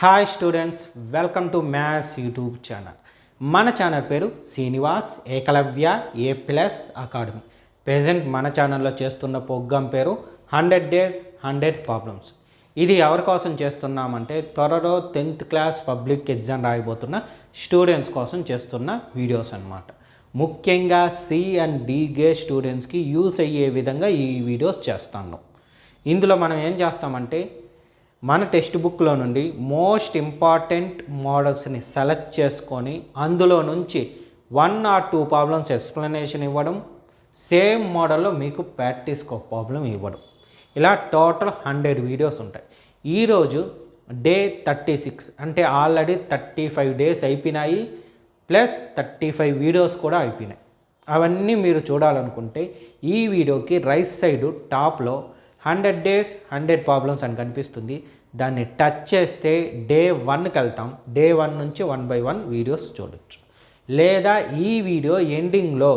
Hi students, welcome to maths YouTube channel. మన channel పేరు Srinivas Ekalavya A+ academy. Present మన ఛానల్లో చేస్తున్న ప్రోగ్రామ్ పేరు 100 Days 100 Problems. ఇది ఎవరి కోసం చేస్తున్నామంటే త్వరలో 10th క్లాస్ పబ్లిక్ ఎగ్జామ్ రాయబోతున్న స్టూడెంట్స్ కోసం చేస్తున్న వీడియోస్ అన్నమాట. ముఖ్యంగా C అండ్ D గ్రేడ్ స్టూడెంట్స్కి యూస్ అయ్యే విధంగా ఈ వీడియోస్ చేస్తాను. ఇందులో మనం ఏం చేస్తామంటే మన టెక్స్ట్ బుక్లో నుండి మోస్ట్ ఇంపార్టెంట్ మోడల్స్ని సెలెక్ట్ చేసుకొని అందులో నుంచి 1 or 2 ప్రాబ్లమ్స్ ఎక్స్ప్లెనేషన్ ఇవ్వడం, సేమ్ మోడల్లో మీకు ప్రాక్టీస్కి ఒక ప్రాబ్లం ఇవ్వడం, ఇలా టోటల్ 100 వీడియోస్ ఉంటాయి. ఈరోజు డే 36 అంటే ఆల్రెడీ 35 days అయిపోయినాయి, ప్లస్ 35 వీడియోస్ కూడా అయిపోయినాయి. అవన్నీ మీరు చూడాలనుకుంటే ఈ వీడియోకి రైట్ సైడ్ టాప్లో 100 Days 100 Problems అని కనిపిస్తుంది. దాన్ని టచ్ చేస్తే డే 1కి వెళ్తాం. డే 1 నుంచి 1 by 1 వీడియోస్ చూడొచ్చు. లేదా ఈ వీడియో ఎండింగ్లో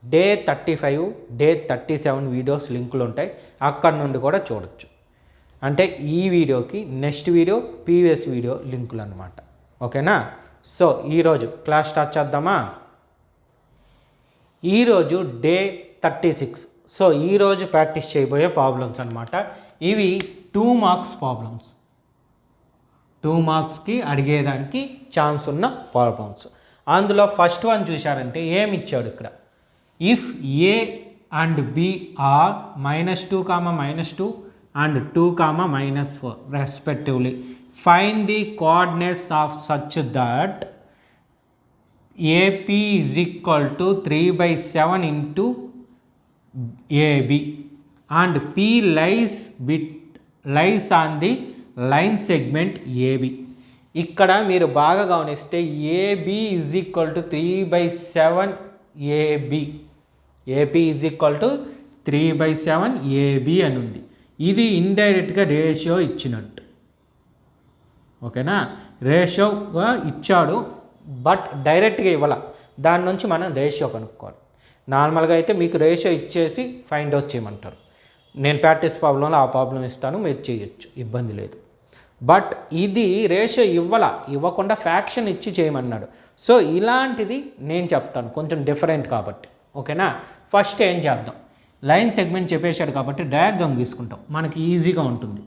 డే 35 డే 37 వీడియోస్ లింకులు ఉంటాయి, అక్కడ నుండి కూడా చూడొచ్చు. అంటే ఈ వీడియోకి నెక్స్ట్ వీడియో ప్రీవియస్ వీడియో లింకులు అనమాట. ఓకేనా? సో ఈరోజు క్లాస్ స్టార్ట్ చేద్దామా? ఈరోజు డే 36. సో ఈరోజు ప్రాక్టీస్ చేయబోయే ప్రాబ్లమ్స్ అనమాట. ఇవి 2 marks ప్రాబ్లమ్స్, 2 marksకి అడిగేదానికి ఛాన్స్ ఉన్న ప్రాబ్లమ్స్. అందులో ఫస్ట్ వన్ చూశారంటే ఏమి ఇచ్చాడు ఇక్కడ, if A and B are -2, -2 and 2, -4 respectively, find the coordinates of such that AP = 3/7 into AB and P lies on the line segment AB. ఇక్కడ మీరు బాగా గమనిస్తే AB = 3/7 AB, AP = 3/7 AB అని ఉంది. ఇది ఇండైరెక్ట్గా రేషియో ఇచ్చినట్టు. ఓకేనా? రేషియోగా ఇచ్చాడు, బట్ డైరెక్ట్గా ఇవ్వాల. దాని నుంచి మనం రేషియో కనుక్కోవాలి. నార్మల్గా అయితే మీకు రేషియో ఇచ్చేసి ఫైండ్ అవుట్ చేయమంటారు. నేను ప్రాక్టీస్ ప్రాబ్లంలో ఆ ప్రాబ్లం ఇస్తాను, మీరు చేయొచ్చు, ఇబ్బంది లేదు. బట్ ఇది రేషియో ఇవ్వకుండా ఫ్యాక్షన్ ఇచ్చి చేయమన్నాడు. సో ఇలాంటిది నేను చెప్తాను, కొంచెం డిఫరెంట్ కాబట్టి. ఓకేనా? ఫస్ట్ ఏం చేద్దాం, లైన్ సెగ్మెంట్ చెప్పేశాడు కాబట్టి డయాగ్రామ్ తీసుకుంటాం, మనకి ఈజీగా ఉంటుంది.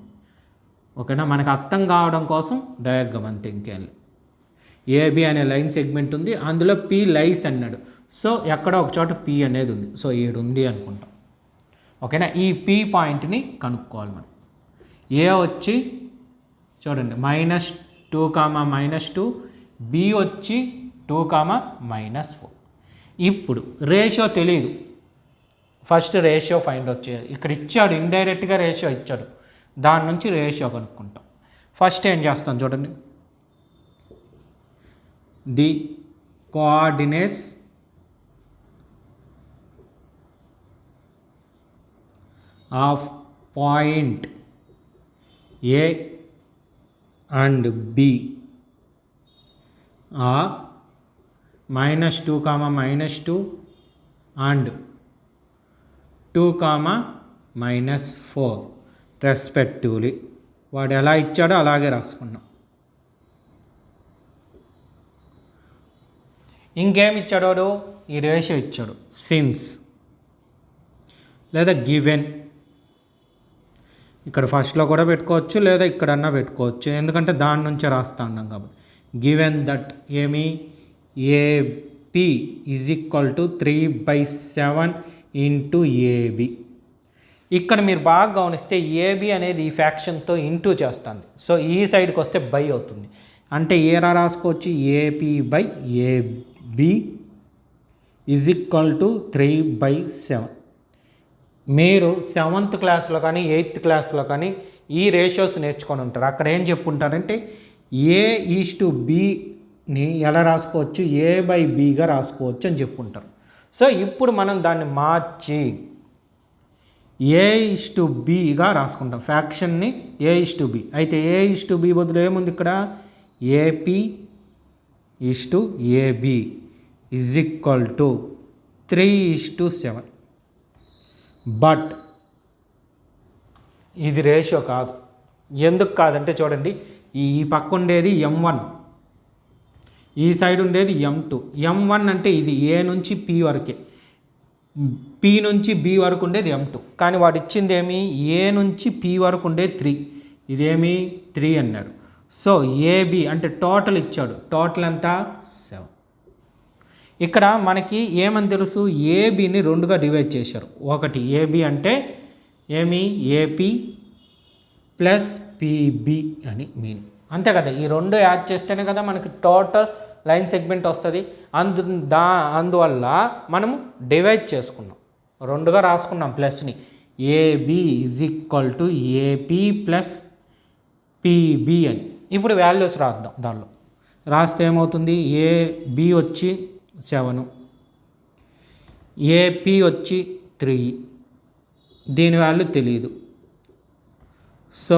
ఓకేనా? మనకు అర్థం కావడం కోసం డయాగ్రామ్ అంతే, ఇంకేం లేదు. ఏబి అనే లైన్ సెగ్మెంట్ ఉంది, అందులో P లైస్ అన్నాడు. సో ఎక్కడో ఒక చోట P అనేది ఉంది, సో 7 ఉంది అనుకుంటాం. ఓకేనా? ఈ P పాయింట్ని కనుక్కోవాలి మనం. ఏ వచ్చి చూడండి -2, -2, B వచ్చి 2, -4. ఇప్పుడు రేషియో తెలియదు, ఫస్ట్ రేషియో ఫైండ్ అవుట్ చేయాలి. ఇక్కడ ఇచ్చాడు, ఇండైరెక్ట్గా రేషియో ఇచ్చాడు, దాని నుంచి రేషియో కనుక్కుంటాం. ఫస్ట్ ఏం చేస్తాం చూడండి, the coordinates of point A and B are -2, -2 and 2, -4 respectively. వాడు ఎలా ఇచ్చాడో అలాగే రాసుకున్నాం. ఇంకేం ఇచ్చాడో ఈ రేషియో ఇచ్చాడు, సిన్స్ లేదా గివెన్. ఇక్కడ ఫస్ట్లో కూడా పెట్టుకోవచ్చు, లేదా ఇక్కడన్నా పెట్టుకోవచ్చు, ఎందుకంటే దాని నుంచే రాస్తా ఉన్నాం కాబట్టి. గివెన్ దట్ ఏమి AP = 3/7 into AB. ఇక్కడ మీరు బాగా గమనిస్తే AB అనేది ఈ ఫ్యాక్షన్తో ఇంటూ చేస్తుంది. సో ఈ సైడ్కి వస్తే బై అవుతుంది, అంటే ఏరా రాసుకోవచ్చు, AP/AB = 3/7. మీరు 7th క్లాస్లో కానీ 8th క్లాస్లో కానీ ఈ రేషియోస్ నేర్చుకొని ఉంటారు. అక్కడ ఏం చెప్పుంటారంటే A/Bని ఎలా రాసుకోవచ్చు, A/Bగా రాసుకోవచ్చు అని చెప్పుంటారు. సో ఇప్పుడు మనం దాన్ని మార్చి A/Bగా రాసుకుంటాం, ఫ్యాక్షన్ని A/B. అయితే A/B బదులు ఏముంది ఇక్కడ, AP/AB = 3/7. బట్ ఇది రేషియో కాదు. ఎందుకు కాదంటే చూడండి, ఈ పక్క ఉండేది m1, ఈ సైడ్ ఉండేది m2. m1 అంటే ఇది a నుంచి p వరకే, p నుంచి b వరకు ఉండేది m2. కానీ వాడు ఇచ్చింది ఏమి, a నుంచి p వరకు ఉండేది 3, ఇదేమి 3 అన్నాడు. సో ab అంటే టోటల్ ఇచ్చాడు, టోటల్ అంతా 7. ఇక్కడ మనకి ఏమని తెలుసు, ఏబిని 2గా డివైడ్ చేశారు. ఒకటి ఏబి అంటే ఏమి, ఏపీ ప్లస్ పీబీ అని మీన్, అంతే కదా. ఈ 2 యాడ్ చేస్తేనే కదా మనకి టోటల్ లైన్ సెగ్మెంట్ వస్తుంది. అందువల్ల మనము డివైడ్ చేసుకున్నాం, 2గా రాసుకున్నాం ప్లస్ని. AB is equal to AP plus PB అని. ఇప్పుడు వాల్యూస్ రాద్దాం. దానిలో రాస్తే ఏమవుతుంది, ఏబి వచ్చి 7, ఏపీ వచ్చి 3, దీని వాల్యూ తెలియదు. So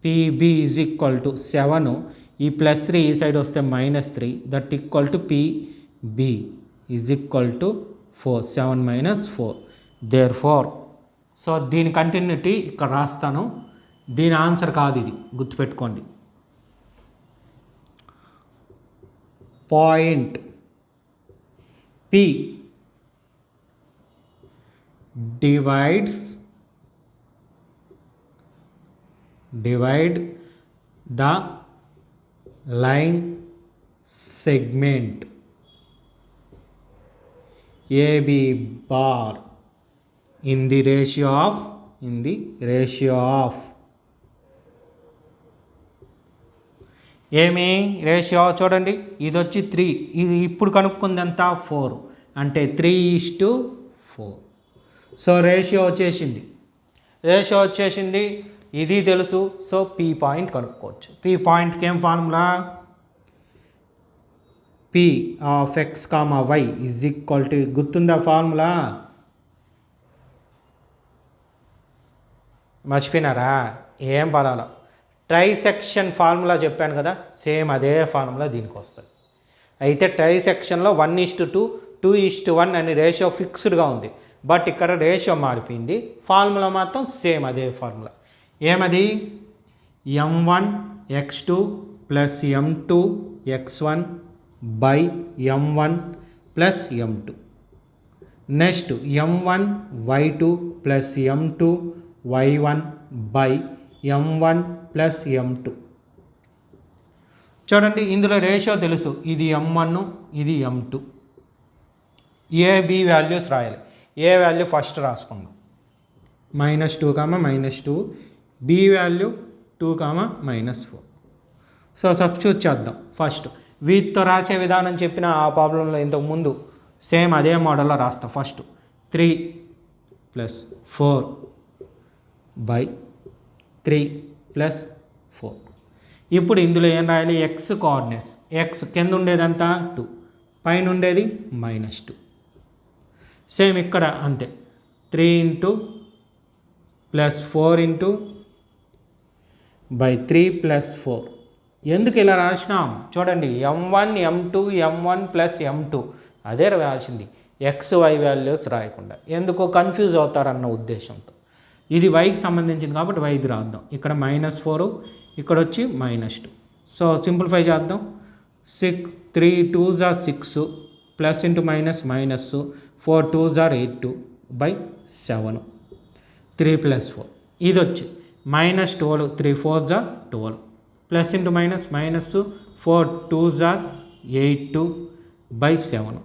PB is equal to 7, ఈ +3 ఈ సైడ్ వస్తే -3, that equal to PB is equal to 4, 7 - 4. Therefore, so దీని కంటిన్యూటీ ఇక్కడ రాస్తాను. దీని ఆన్సర్ కాదు ఇది, గుర్తుపెట్టుకోండి. Point P divide the line segment AB bar in the ratio of ఏమి రేషియో చూడండి, ఇది వచ్చి 3, ఇది ఇప్పుడు కనుక్కుందంతా 4, అంటే 3:4. సో రేషియో వచ్చేసింది, ఇది తెలుసు. సో పీ పాయింట్ కనుక్కోవచ్చు. పీ పాయింట్కి ఏం formula, P of x comma y is equal to, గుర్తుందా ఫార్ములా, మర్చిపోయినారా, ఏం పడాలా, ట్రైసెక్షన్ ఫార్ములా చెప్పాను కదా, సేమ్ అదే ఫార్ములా దీనికి వస్తుంది. అయితే ట్రైసెక్షన్లో 1:2, 2:1 అని రేషియో ఫిక్స్డ్గా ఉంది. బట్ ఇక్కడ రేషియో మారిపోయింది, ఫార్ములా మాత్రం సేమ్ అదే ఫార్ములా. ఏమది, m1 x2 plus m2 x1 by m1 plus m2. Next m1 y2 plus m2 y1 by m1 plus m2. చూడండి, ఇందులో రేషియో తెలుసు, ఇది m1, ఇది m2. ఏబి వాల్యూస్ రాయాలి. ఏ వాల్యూ ఫస్ట్ రాసుకుందాం, -2, బి వాల్యూ 2, -4. సో సబ్స్టిట్యూట్ చేద్దాం. First వీటితో రాసే విధానం చెప్పిన ఆ ప్రాబ్లంలో ఇంతకు ముందు సేమ్ అదే మోడల్లో రాస్తాం. First 3 + 4 by 3 + 4. ఇప్పుడు ఇందులో ఏం రాయాలి, ఎక్స్ కోఆర్డినేట్స్. ఎక్స్ కింద ఉండేదంతా 2, పైన ఉండేది -2. సేమ్ ఇక్కడ అంతే, 3 + 4 బై 3 + 4. ఎందుకు ఇలా రాసినాం చూడండి, m1 m2 m1 plus m2 అదే రాసింది, ఎక్స్ వై వాల్యూస్ రాయకుండా. ఎందుకు కన్ఫ్యూజ్ అవుతారన్న ఉద్దేశంతో. ఇది వైకి సంబంధించింది కాబట్టి వైది రాద్దాం. ఇక్కడ -4, ఇక్కడ వచ్చి -2. సో సింప్లిఫై చేద్దాం. 3 2s are 6, plus into minus minus, 4 2s are 8 by 7, 3 + 4. ఇది వచ్చి -12, 3 4s are 12, plus into minus minus, 4 2s are 8 by 7.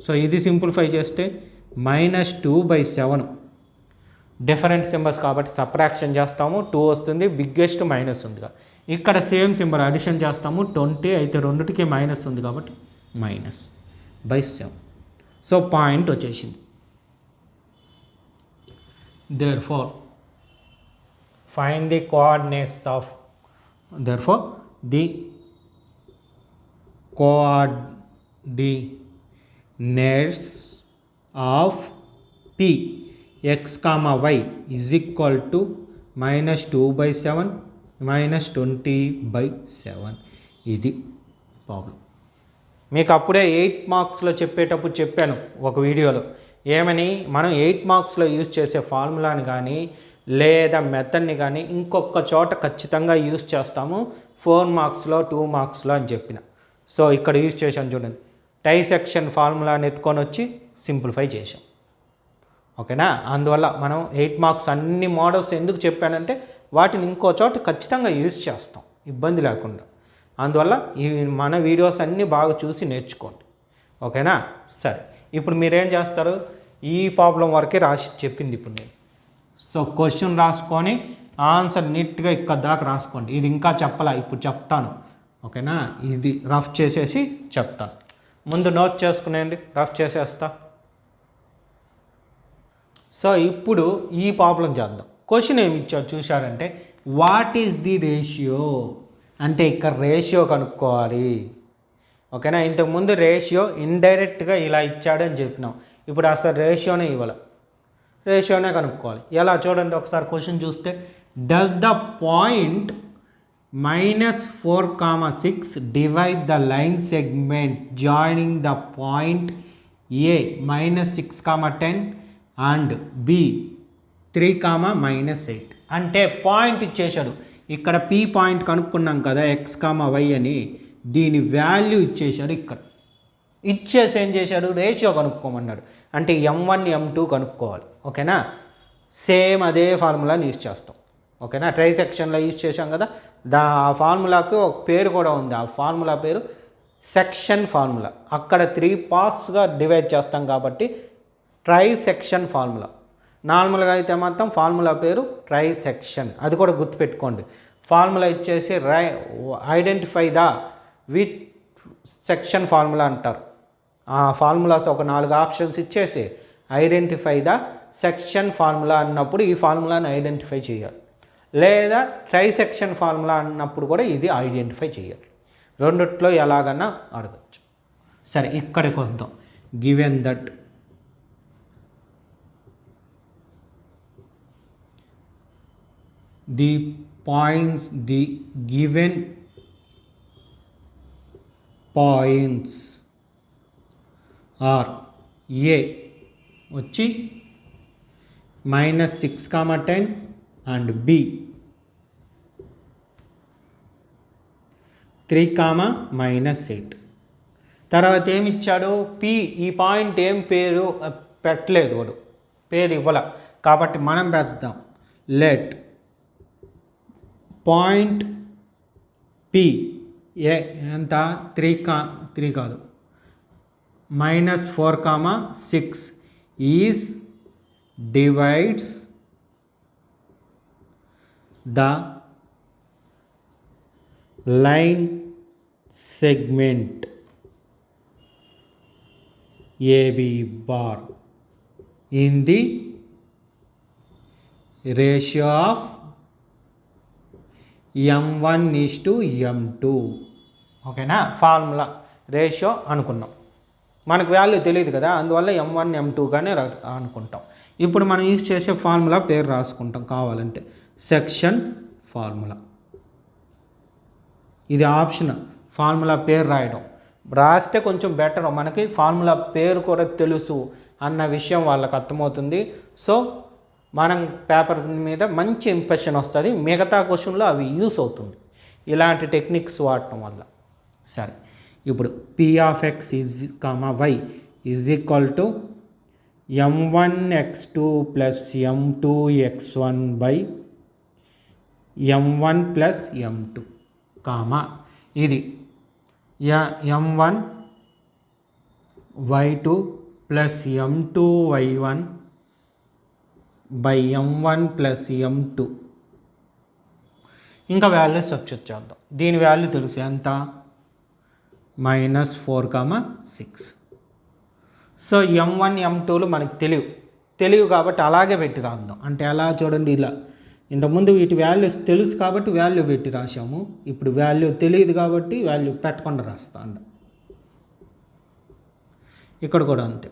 So ఇది సింప్లిఫై చేస్తే -2/7. డిఫరెంట్ సింబల్స్ కాబట్టి సబ్ట్రాక్షన్ చేస్తాము, 2 వస్తుంది, బిగ్గెస్ట్ మైనస్ ఉందిగా. ఇక్కడ సేమ్ సింబల్ అడిషన్ చేస్తాము, 20 అయితే రెండుటికి మైనస్ ఉంది కాబట్టి -/7. సో పాయింట్ వచ్చేసింది. Therefore find the coordinates of the coordinates of P x comma y is equal to -2/7 -20/7. ఇది ప్రాబ్లం. మీకు అప్పుడే 8 మార్క్స్లో చెప్పేటప్పుడు చెప్పాను ఒక వీడియోలో, ఏమని, మనం 8 మార్క్స్లో యూజ్ చేసే ఫార్ములాని కానీ లేదా మెథడ్ని కానీ ఇంకొక చోట ఖచ్చితంగా యూజ్ చేస్తాము, 4 మార్క్స్లో 2 మార్క్స్లో అని చెప్పిన. సో ఇక్కడ యూజ్ చేశాను చూడండి, ట్రైసెక్షన్ ఫార్ములాని ఎత్తుకొని వచ్చి సింప్లిఫై చేసాం. ఓకేనా. అందువల్ల మనం 8 మార్క్స్ అన్ని మోడల్స్ ఎందుకు చెప్పానంటే వాటిని ఇంకో చోట ఖచ్చితంగా యూజ్ చేస్తాం ఇబ్బంది లేకుండా. అందువల్ల ఈ మన వీడియోస్ అన్నీ బాగా చూసి నేర్చుకోండి. ఓకేనా. సరే, ఇప్పుడు మీరేం చేస్తారు, ఈ ప్రాబ్లం వరకే రాసి చెప్పింది ఇప్పుడు నేను. సో క్వశ్చన్ రాసుకొని ఆన్సర్ నీట్గా ఇక్కడ దాకా రాసుకోండి. ఇది ఇంకా చెప్పాలా, ఇప్పుడు చెప్తాను. ఓకేనా. ఇది రఫ్ చేసేసి చెప్తాను. ముందు నోట్ చేసుకునేయండి, రఫ్ చేసేస్తా. సో ఇప్పుడు ఈ ప్రాబ్లం చేద్దాం. క్వశ్చన్ ఏమి ఇచ్చాడు చూశారంటే, వాట్ ఈజ్ ది రేషియో అంటే ఇక్కడ రేషియో కనుక్కోవాలి. ఓకేనా. ఇంతకుముందు రేషియో ఇండైరెక్ట్గా ఇలా ఇచ్చాడు అని చెప్పినాం. ఇప్పుడు అసలు రేషియోనే ఇవ్వాలి, రేషియోనే కనుక్కోవాలి. ఎలా చూడండి ఒకసారి క్వశ్చన్ చూస్తే, does the point -4,6 divide the line segment joining the point A -6,10 and B 3,-8 అంటే పాయింట్ ఇచ్చేశాడు. ఇక్కడ పి పాయింట్ కనుక్కున్నాం కదా, x,y అని, దీని వాల్యూ ఇచ్చేశాడు. ఇక్కడ ఇచ్చేసి ఏం చేశాడు, రేషియో కనుక్కోమన్నాడు. అంటే m1 m2 కనుక్కోవాలి. ఓకేనా. సేమ్ అదే ఫార్ములాని యూజ్ చేస్తాం. ఓకేనా. ట్రై సెక్షన్లో యూజ్ చేసాం కదా, ఆ ఫార్ములాకు ఒక పేరు కూడా ఉంది. ఆ ఫార్ములా పేరు సెక్షన్ ఫార్ములా. అక్కడ 3 పార్ట్స్గా డివైడ్ చేస్తాం కాబట్టి ట్రై సెక్షన్ ఫార్ములా. నార్మల్గా అయితే మాత్రం ఫార్ములా పేరు ట్రై సెక్షన్, అది కూడా గుర్తుపెట్టుకోండి. ఫార్ములా ఇచ్చేసి identify the with section formula అంటారు. ఆ ఫార్ములాస్ ఒక 4 ఆప్షన్స్ ఇచ్చేసి ఐడెంటిఫై ద సెక్షన్ ఫార్ములా అన్నప్పుడు ఈ ఫార్ములాని ఐడెంటిఫై చేయాలి. లేదా ట్రై సెక్షన్ ఫార్ములా అన్నప్పుడు కూడా ఇది ఐడెంటిఫై చేయాలి. రెండిట్లో ఎలాగన్నా అడగచ్చు. సరే, ఇక్కడికి వద్దాం. Given that the points, the given points are a వచ్చి -6,10 and b 3,-8. తర్వాత ఏమి ఇచ్చాడు, p. ఈ పాయింట్ ఏం పేరు పెట్టలేదు, వాడు పేరు ఇవ్వాల కాబట్టి మనం పెడదాం. లెట్ పాయింట్ పి ఎంత 3 కాదు -4,6 is divides the line segment AB bar in the ratio of m1:m2. ఓకేనా. ఫార్ములా రేషియో అనుకున్నాం, మనకు వాల్యూ తెలియదు కదా, అందువల్ల m1 m2గానే అనుకుంటాం. ఇప్పుడు మనం యూజ్ చేసే ఫార్ములా పేరు రాసుకుంటాం కావాలంటే, సెక్షన్ ఫార్ములా. ఇది ఆప్షన్, ఫార్ములా పేరు రాయడం. రాస్తే కొంచెం బెటర్, మనకి ఫార్ములా పేరు కూడా తెలుసు అన్న విషయం వాళ్ళకి అర్థమవుతుంది. సో మనం పేపర్ మీద మంచి ఇంప్రెషన్ వస్తుంది, మిగతా క్వశ్చన్లో అవి యూస్ అవుతుంది ఇలాంటి టెక్నిక్స్ వాడటం వల్ల. సరే, ఇప్పుడు p(x, y) is equal to m1x2 + m2x1 / m1 + m2, ఇది m1y2 + m2y1 / m1 + m2. ఇంకా వాల్యూస్ సబ్స్టిట్యూట్ చేద్దాం. దీని వాల్యూ తెలుసు ఎంత, -4,6. సో m1 m2లు మనకు తెలియవు కాబట్టి అలాగే పెట్టి రాద్దాం. అంటే ఎలా చూడండి, ఇలా ఇంతకుముందు వీటి వాల్యూస్ తెలుసు కాబట్టి వాల్యూ పెట్టి రాసాము. ఇప్పుడు వాల్యూ తెలియదు కాబట్టి వాల్యూ పెట్టకుండా రాస్తా. ఇక్కడ కూడా అంతే.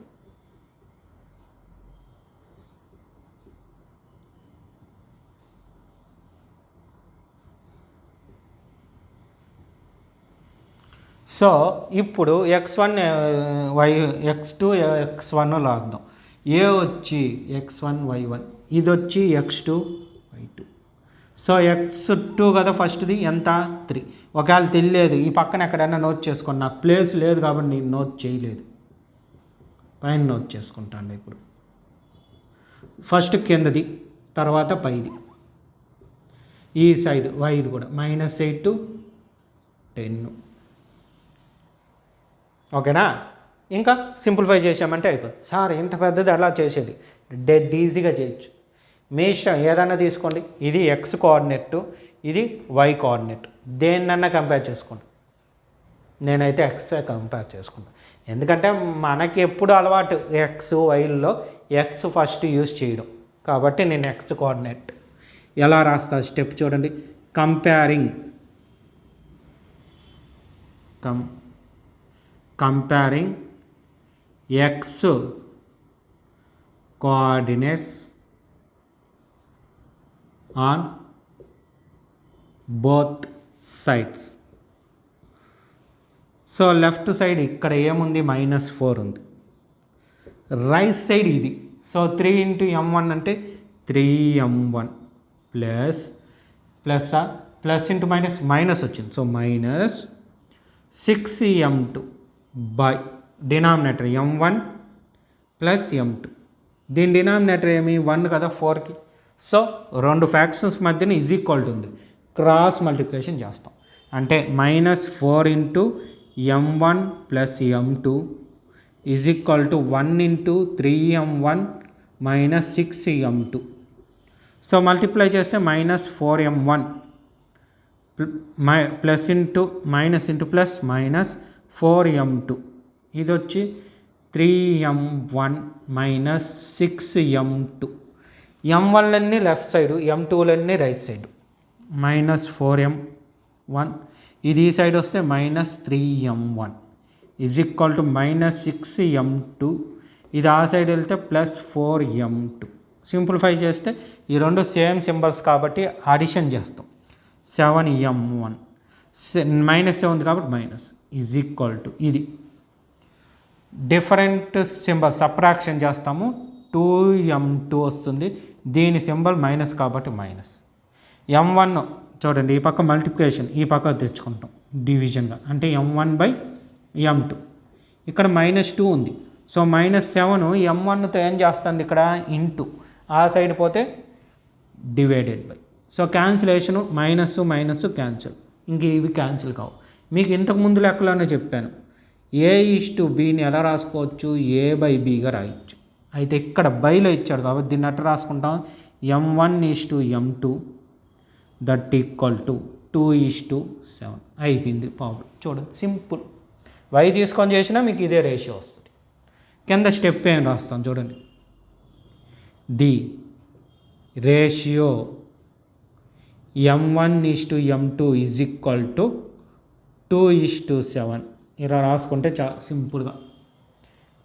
సో ఇప్పుడు x1 y x2 x1 రాద్దాం. ఏ వచ్చి x1 y1, ఇది వచ్చి x2 y2. సో x2 కదా ఫస్ట్ది ఎంత 3. ఒకవేళ తెలియలేదు ఈ పక్కన ఎక్కడైనా నోట్ చేసుకోండి, నాకు ప్లేస్ లేదు కాబట్టి నేను నోట్ చేయలేదు, పైన నోట్ చేసుకుంటాను. ఇప్పుడు ఫస్ట్ కిందది తర్వాత పైది, ఈ సైడ్ వైది కూడా -8 to 10. ఓకేనా, ఇంకా సింప్లిఫై చేసామంటే అయిపోతుంది. సార్ ఇంత పెద్దది అలా చేసేది డెడ్ ఈజీగా చేయొచ్చు, మీ ఇష్టం ఏదైనా తీసుకోండి. ఇది x కోఆర్డినేట్, ఇది y కోఆర్డినేట్, దేన్నన్నా కంపేర్ చేసుకోండి. నేనైతే x కంపేర్ చేసుకుంటాను, ఎందుకంటే మనకి ఎప్పుడు అలవాటు x వైల్లో x ఫస్ట్ యూజ్ చేయడం, కాబట్టి నేను x కోఆర్డినేట్ ఎలా రాస్తా స్టెప్ చూడండి. Comparing x coordinates on both sides. So left side ఇక్కడ ఏముంది -4 ఉంది, రైట్ సైడ్ ఇది. సో 3 into m1 అంటే 3m1 ప్లస్ ఇంటూ మైనస్ వచ్చింది. So -6m2 by denominator m1 plus m2. దీని డినామినేటర్ ఏమి 1 కదా 4కి. సో రెండు ఫ్యాక్షన్స్ మధ్యన ఈక్వల్ ఉంది, క్రాస్ మల్టిప్లికేషన్ చేస్తాం. అంటే -4 into m1 plus m2 = 1 into 3m1 minus 6m2. So multiply చేస్తే -4m1 plus into minus into plus -4m2, ఇది వచ్చి 3m1 minus 6m2. m1లన్నీ లెఫ్ట్ సైడు, m2లన్నీ రైట్ సైడు. -4m1 ఇది ఈ సైడ్ వస్తే -3m1 = -6m2. ఇది ఆ సైడ్ వెళ్తే +4m2. సింప్లిఫై చేస్తే ఈ రెండు సేమ్ సింబల్స్ కాబట్టి అడిషన్ చేస్తాం. 7m1 -7 ఉంది కాబట్టి మైనస్ = ఇది డిఫరెంట్ సింబల్ సబ్ట్రాక్షన్ చేస్తాము. 2m2 వస్తుంది, దీని సింబల్ మైనస్ కాబట్టి మైనస్. m1 చూడండి, ఈ పక్క మల్టిప్లికేషన్ ఈ పక్క తెచ్చుకుంటాం డివిజన్గా, అంటే m1/m2. ఇక్కడ -2 ఉంది, సో -7 m1తో ఏం చేస్తుంది ఇక్కడ ఇంటూ, ఆ సైడ్ పోతే డివైడెడ్ బై. సో క్యాన్సిలేషను మైనస్ క్యాన్సిల్, ఇంక ఇవి క్యాన్సిల్ కావు. మీకు ఇంతకుముందు లెక్కలోనే చెప్పాను, a/bని ఎలా రాసుకోవచ్చు, a/bగా రాయొచ్చు. అయితే ఇక్కడ బైలో ఇచ్చాడు కాబట్టి దీన్ని అట్లా రాసుకుంటాం, m1:m2 = 2:7. అయిపోయింది ప్రాబ్లం. చూడండి సింపుల్, y తీసుకొని చేసినా మీకు ఇదే రేషియో వస్తుంది. కింద స్టెప్ ఏం రాస్తాం చూడండి, ది రేషియో m1:m2 = 2:7. ఇలా రాసుకుంటే సింపుల్గా.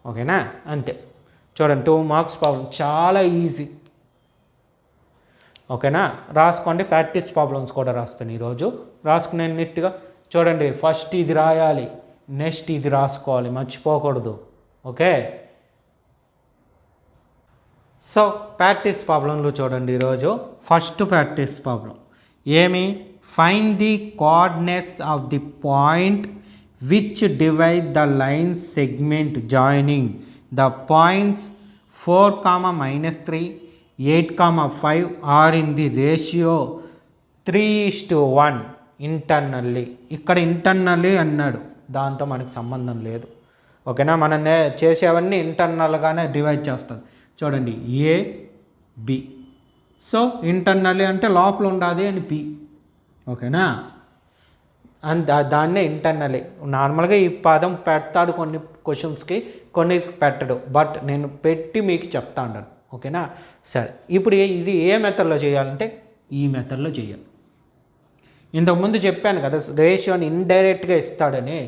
ఓకేనా, అంతే. చూడండి 2 మార్క్స్ ప్రాబ్లం చాలా ఈజీ. ఓకేనా, రాసుకోండి. ప్రాక్టీస్ ప్రాబ్లమ్స్ కూడా రాస్తాను ఈరోజు. రాసుకునే నీట్గా చూడండి, ఫస్ట్ ఇది రాయాలి, నెక్స్ట్ ఇది రాసుకోవాలి, మర్చిపోకూడదు. ఓకే, సో ప్రాక్టీస్ ప్రాబ్లంలు చూడండి ఈరోజు. ఫస్ట్ ప్రాక్టీస్ ప్రాబ్లం ఏమి, find the coordinates of the point which divide the line segment joining the points 4, -3, 8, 5 are in the ratio 3:1 internally. ఇక్కడ ఇంటర్నల్లీ అన్నాడు, దాంతో మనకి సంబంధం లేదు. ఓకేనా, మనం చేసేవన్నీ ఇంటర్నల్గానే డివైడ్ చేస్తాం. చూడండి AB, సో ఇంటర్నల్లీ అంటే లోపల ఉండాలి అని P. ఓకేనా, అండ్ దాన్నే ఇంటర్నల్లీ. నార్మల్గా ఈ పదం పెడతాడు కొన్ని క్వశ్చన్స్కి, కొన్ని పెట్టడు, బట్ నేను పెట్టి మీకు చెప్తా ఉంటాను. ఓకేనా, సరే. ఇప్పుడు ఇది ఏ మెథడ్లో చేయాలంటే ఈ మెథడ్లో చేయాలి. ఇంతకుముందు చెప్పాను కదా రేషియోని ఇండైరెక్ట్గా ఇస్తాడని,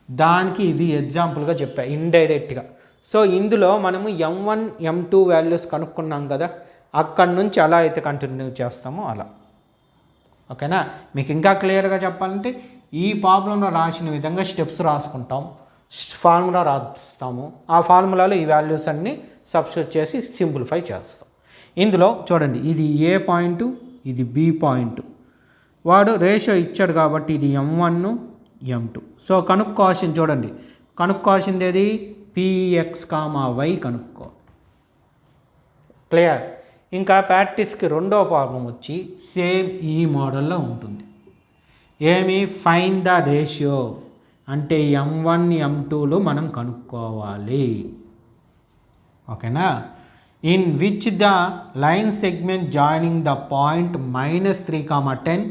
దానికి ఇది ఎగ్జాంపుల్గా చెప్పా ఇండైరెక్ట్గా. సో ఇందులో మనము m1, m2 వాల్యూస్ కనుక్కున్నాం కదా, అక్కడి నుంచి అలా అయితే కంటిన్యూ చేస్తామో అలా. ఓకేనా, మీకు ఇంకా క్లియర్గా చెప్పాలంటే ఈ ప్రాబ్లంలో రాసిన విధంగా స్టెప్స్ రాసుకుంటాం, ఫార్ములా రాస్తాము, ఆ ఫార్ములాలో ఈ వాల్యూస్ అన్నీ సబ్స్టిట్యూట్ చేసి సింప్లిఫై చేస్తాం. ఇందులో చూడండి, ఇది ఏ పాయింట్, ఇది బి పాయింట్. వాడు రేషియో ఇచ్చాడు కాబట్టి ఇది M1 M2. సో కనుక్కోవాల్సింది చూడండి, కనుక్కోవాల్సింది ఏది PX, Y కనుక్కో. క్లియర్. ఇంకా ప్రాక్టీస్కి రెండో ప్రాబ్లం వచ్చి సేమ్ ఈ మోడల్లో ఉంటుంది. ఏమి ఫైండ్ ద రేషియో అంటే M1 M2లు మనం కనుక్కోవాలి. ఓకేనా. In which the line segment joining the point -3, 10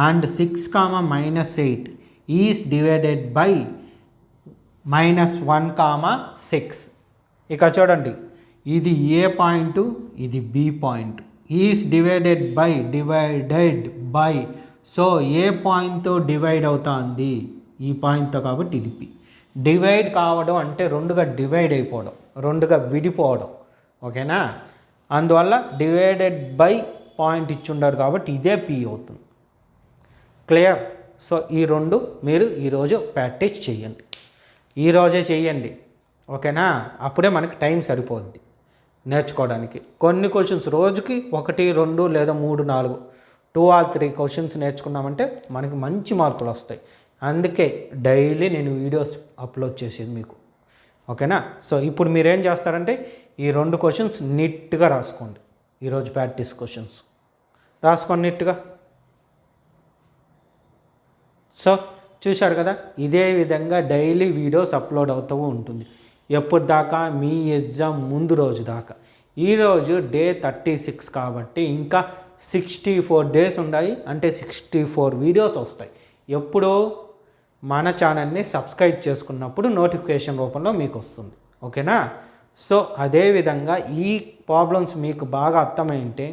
and 6, -8 is divided by -1, 6. ఇక చూడండి, ఇది ఏ పాయింట్, ఇది B point. Is divided by so A పాయింట్తో డివైడ్ అవుతుంది, ఈ పాయింట్తో, కాబట్టి ఇది పి. డివైడ్ కావడం అంటే రెండుగా డివైడ్ అయిపోవడం, రెండుగా విడిపోవడం. ఓకేనా. అందువల్ల డివైడెడ్ బై పాయింట్ ఇచ్చుండారు కాబట్టి ఇదే పి అవుతుంది. క్లియర్. సో ఈ రెండు మీరు ఈరోజు ప్రాక్టీస్ చేయండి, ఈరోజే చేయండి. ఓకేనా. అప్పుడే మనకి టైం సరిపోద్ది నేర్చుకోవడానికి. కొన్ని క్వశ్చన్స్ రోజుకి 1, 2 లేదా 3, 4, 2 or 3 క్వశ్చన్స్ నేర్చుకున్నామంటే మనకి మంచి మార్కులు వస్తాయి. అందుకే డైలీ నేను వీడియోస్ అప్లోడ్ చేసేది మీకు. ఓకేనా. సో ఇప్పుడు మీరేం చేస్తారంటే ఈ 2 క్వశ్చన్స్ నీట్గా రాసుకోండి. ఈరోజు ప్రాక్టీస్ క్వశ్చన్స్ రాసుకోండి నీట్గా. సో చూశారు కదా, ఇదే విధంగా డైలీ వీడియోస్ అప్లోడ్ అవుతూ ఉంటుంది. ఎప్పుడు దాకా, మీ ఎగ్జామ్ ముందు రోజు దాకా. ఈరోజు డే 36 కాబట్టి ఇంకా 64 డేస్ ఉన్నాయి, అంటే 64 వీడియోస్ వస్తాయి. ఎప్పుడు మన ఛానల్ని సబ్స్క్రైబ్ చేసుకున్నప్పుడు నోటిఫికేషన్ రూపంలో మీకు వస్తుంది. ఓకేనా. సో అదేవిధంగా ఈ ప్రాబ్లమ్స్ మీకు బాగా అర్థమైంటే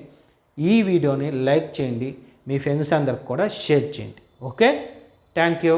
ఈ వీడియోని లైక్ చేయండి, మీ ఫ్రెండ్స్ అందరికి కూడా షేర్ చేయండి. ఓకే. Thank you.